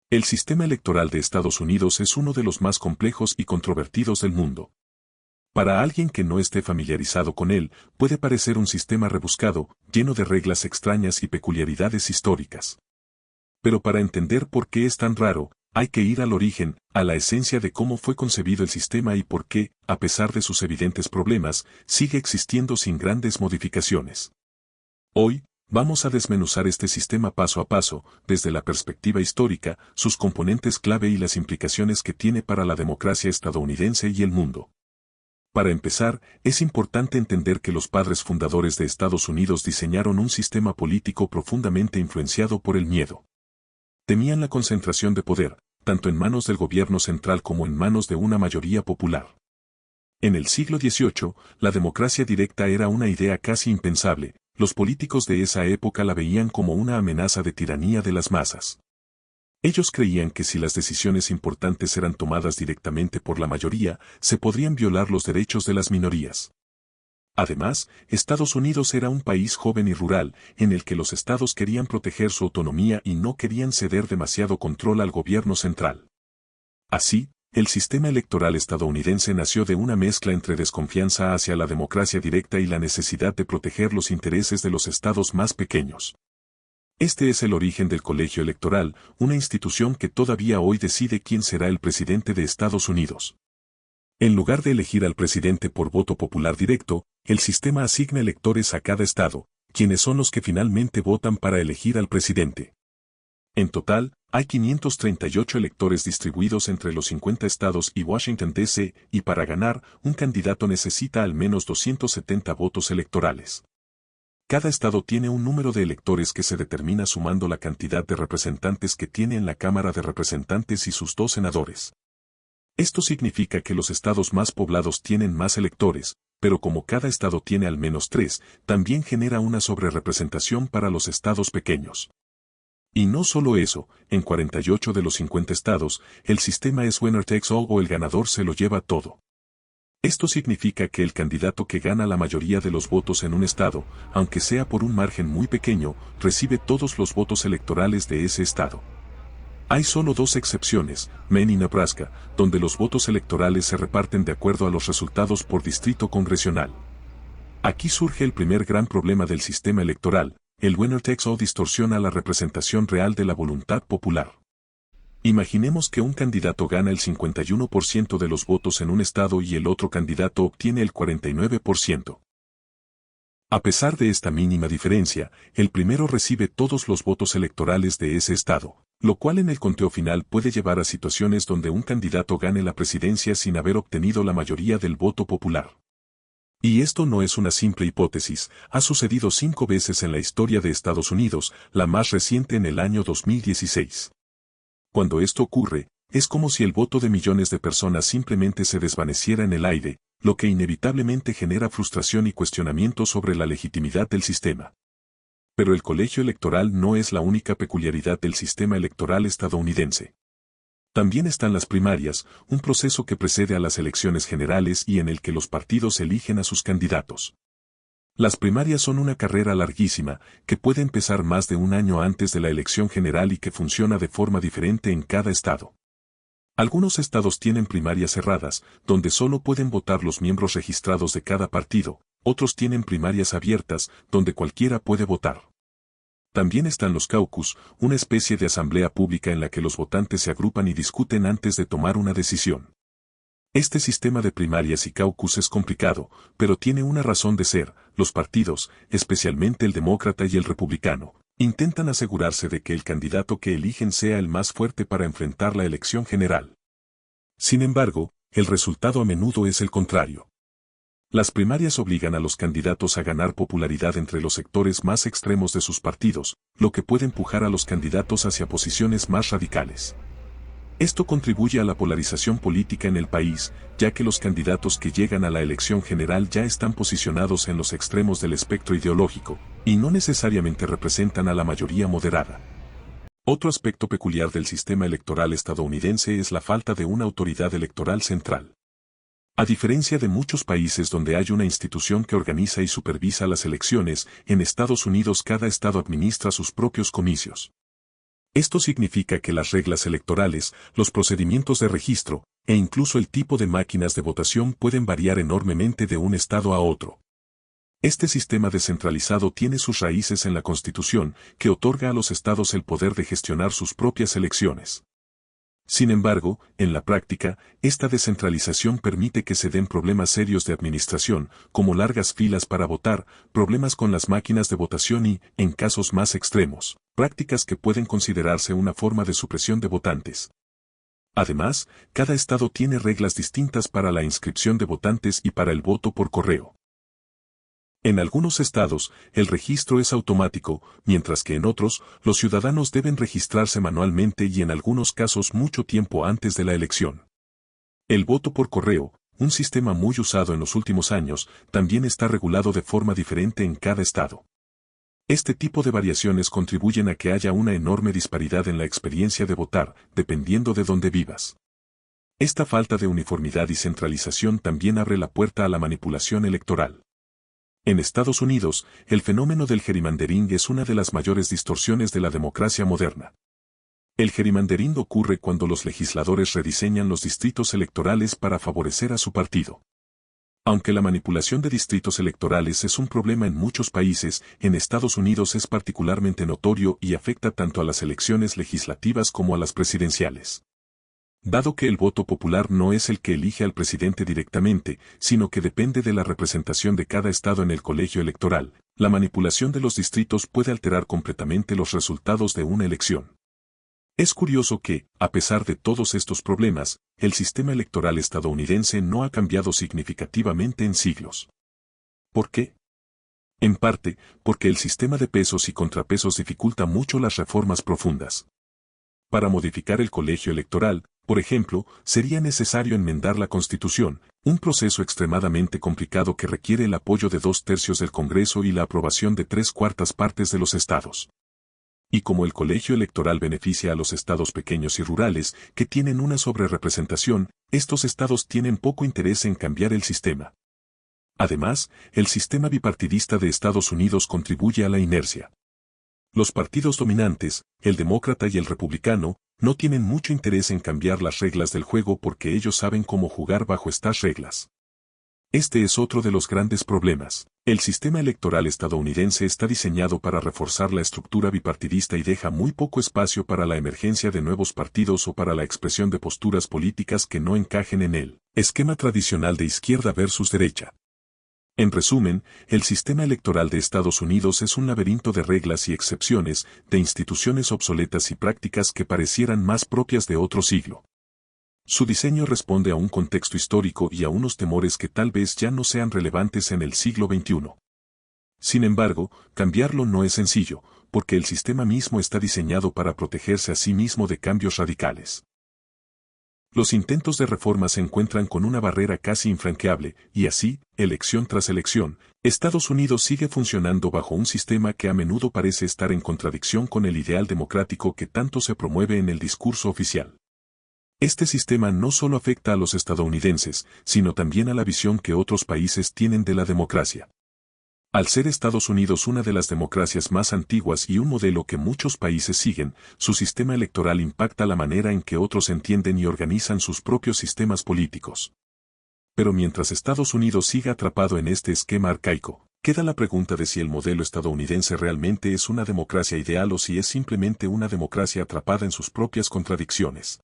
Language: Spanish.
El sistema electoral de Estados Unidos es uno de los más complejos y controvertidos del mundo. Para alguien que no esté familiarizado con él, puede parecer un sistema rebuscado, lleno de reglas extrañas y peculiaridades históricas. Pero para entender por qué es tan raro, hay que ir al origen, a la esencia de cómo fue concebido el sistema y por qué, a pesar de sus evidentes problemas, sigue existiendo sin grandes modificaciones. Hoy, vamos a desmenuzar este sistema paso a paso, desde la perspectiva histórica, sus componentes clave y las implicaciones que tiene para la democracia estadounidense y el mundo. Para empezar, es importante entender que los padres fundadores de Estados Unidos diseñaron un sistema político profundamente influenciado por el miedo. Temían la concentración de poder, tanto en manos del gobierno central como en manos de una mayoría popular. En el siglo XVIII, la democracia directa era una idea casi impensable. Los políticos de esa época la veían como una amenaza de tiranía de las masas. Ellos creían que si las decisiones importantes eran tomadas directamente por la mayoría, se podrían violar los derechos de las minorías. Además, Estados Unidos era un país joven y rural, en el que los estados querían proteger su autonomía y no querían ceder demasiado control al gobierno central. Así, el sistema electoral estadounidense nació de una mezcla entre desconfianza hacia la democracia directa y la necesidad de proteger los intereses de los estados más pequeños. Este es el origen del colegio electoral, una institución que todavía hoy decide quién será el presidente de Estados Unidos. En lugar de elegir al presidente por voto popular directo, el sistema asigna electores a cada estado, quienes son los que finalmente votan para elegir al presidente. En total, hay 538 electores distribuidos entre los 50 estados y Washington, D.C., y para ganar, un candidato necesita al menos 270 votos electorales. Cada estado tiene un número de electores que se determina sumando la cantidad de representantes que tiene en la Cámara de Representantes y sus 2 senadores. Esto significa que los estados más poblados tienen más electores, pero como cada estado tiene al menos 3, también genera una sobrerepresentación para los estados pequeños. Y no solo eso, en 48 de los 50 estados, el sistema es winner takes all o el ganador se lo lleva todo. Esto significa que el candidato que gana la mayoría de los votos en un estado, aunque sea por un margen muy pequeño, recibe todos los votos electorales de ese estado. Hay solo 2 excepciones, Maine y Nebraska, donde los votos electorales se reparten de acuerdo a los resultados por distrito congresional. Aquí surge el primer gran problema del sistema electoral. El winner takes all distorsiona la representación real de la voluntad popular. Imaginemos que un candidato gana el 51% de los votos en un estado y el otro candidato obtiene el 49%. A pesar de esta mínima diferencia, el primero recibe todos los votos electorales de ese estado, lo cual en el conteo final puede llevar a situaciones donde un candidato gane la presidencia sin haber obtenido la mayoría del voto popular. Y esto no es una simple hipótesis, ha sucedido 5 veces en la historia de Estados Unidos, la más reciente en el año 2016. Cuando esto ocurre, es como si el voto de millones de personas simplemente se desvaneciera en el aire, lo que inevitablemente genera frustración y cuestionamiento sobre la legitimidad del sistema. Pero el colegio electoral no es la única peculiaridad del sistema electoral estadounidense. También están las primarias, un proceso que precede a las elecciones generales y en el que los partidos eligen a sus candidatos. Las primarias son una carrera larguísima, que puede empezar más de un año antes de la elección general y que funciona de forma diferente en cada estado. Algunos estados tienen primarias cerradas, donde solo pueden votar los miembros registrados de cada partido, otros tienen primarias abiertas, donde cualquiera puede votar. También están los caucus, una especie de asamblea pública en la que los votantes se agrupan y discuten antes de tomar una decisión. Este sistema de primarias y caucus es complicado, pero tiene una razón de ser. Los partidos, especialmente el demócrata y el republicano, intentan asegurarse de que el candidato que eligen sea el más fuerte para enfrentar la elección general. Sin embargo, el resultado a menudo es el contrario. Las primarias obligan a los candidatos a ganar popularidad entre los sectores más extremos de sus partidos, lo que puede empujar a los candidatos hacia posiciones más radicales. Esto contribuye a la polarización política en el país, ya que los candidatos que llegan a la elección general ya están posicionados en los extremos del espectro ideológico, y no necesariamente representan a la mayoría moderada. Otro aspecto peculiar del sistema electoral estadounidense es la falta de una autoridad electoral central. A diferencia de muchos países donde hay una institución que organiza y supervisa las elecciones, en Estados Unidos cada estado administra sus propios comicios. Esto significa que las reglas electorales, los procedimientos de registro, e incluso el tipo de máquinas de votación pueden variar enormemente de un estado a otro. Este sistema descentralizado tiene sus raíces en la Constitución, que otorga a los estados el poder de gestionar sus propias elecciones. Sin embargo, en la práctica, esta descentralización permite que se den problemas serios de administración, como largas filas para votar, problemas con las máquinas de votación y, en casos más extremos, prácticas que pueden considerarse una forma de supresión de votantes. Además, cada estado tiene reglas distintas para la inscripción de votantes y para el voto por correo. En algunos estados, el registro es automático, mientras que en otros, los ciudadanos deben registrarse manualmente y en algunos casos mucho tiempo antes de la elección. El voto por correo, un sistema muy usado en los últimos años, también está regulado de forma diferente en cada estado. Este tipo de variaciones contribuyen a que haya una enorme disparidad en la experiencia de votar, dependiendo de dónde vivas. Esta falta de uniformidad y centralización también abre la puerta a la manipulación electoral. En Estados Unidos, el fenómeno del gerrymandering es una de las mayores distorsiones de la democracia moderna. El gerrymandering ocurre cuando los legisladores rediseñan los distritos electorales para favorecer a su partido. Aunque la manipulación de distritos electorales es un problema en muchos países, en Estados Unidos es particularmente notorio y afecta tanto a las elecciones legislativas como a las presidenciales. Dado que el voto popular no es el que elige al presidente directamente, sino que depende de la representación de cada estado en el colegio electoral, la manipulación de los distritos puede alterar completamente los resultados de una elección. Es curioso que, a pesar de todos estos problemas, el sistema electoral estadounidense no ha cambiado significativamente en siglos. ¿Por qué? En parte, porque el sistema de pesos y contrapesos dificulta mucho las reformas profundas. Para modificar el colegio electoral, por ejemplo, sería necesario enmendar la Constitución, un proceso extremadamente complicado que requiere el apoyo de 2/3 del Congreso y la aprobación de 3/4 partes de los estados. Y como el colegio electoral beneficia a los estados pequeños y rurales, que tienen una sobrerepresentación, estos estados tienen poco interés en cambiar el sistema. Además, el sistema bipartidista de Estados Unidos contribuye a la inercia. Los partidos dominantes, el demócrata y el republicano, no tienen mucho interés en cambiar las reglas del juego porque ellos saben cómo jugar bajo estas reglas. Este es otro de los grandes problemas. El sistema electoral estadounidense está diseñado para reforzar la estructura bipartidista y deja muy poco espacio para la emergencia de nuevos partidos o para la expresión de posturas políticas que no encajen en el esquema tradicional de izquierda versus derecha. En resumen, el sistema electoral de Estados Unidos es un laberinto de reglas y excepciones, de instituciones obsoletas y prácticas que parecieran más propias de otro siglo. Su diseño responde a un contexto histórico y a unos temores que tal vez ya no sean relevantes en el siglo XXI. Sin embargo, cambiarlo no es sencillo, porque el sistema mismo está diseñado para protegerse a sí mismo de cambios radicales. Los intentos de reforma se encuentran con una barrera casi infranqueable, y así, elección tras elección, Estados Unidos sigue funcionando bajo un sistema que a menudo parece estar en contradicción con el ideal democrático que tanto se promueve en el discurso oficial. Este sistema no solo afecta a los estadounidenses, sino también a la visión que otros países tienen de la democracia. Al ser Estados Unidos una de las democracias más antiguas y un modelo que muchos países siguen, su sistema electoral impacta la manera en que otros entienden y organizan sus propios sistemas políticos. Pero mientras Estados Unidos siga atrapado en este esquema arcaico, queda la pregunta de si el modelo estadounidense realmente es una democracia ideal o si es simplemente una democracia atrapada en sus propias contradicciones.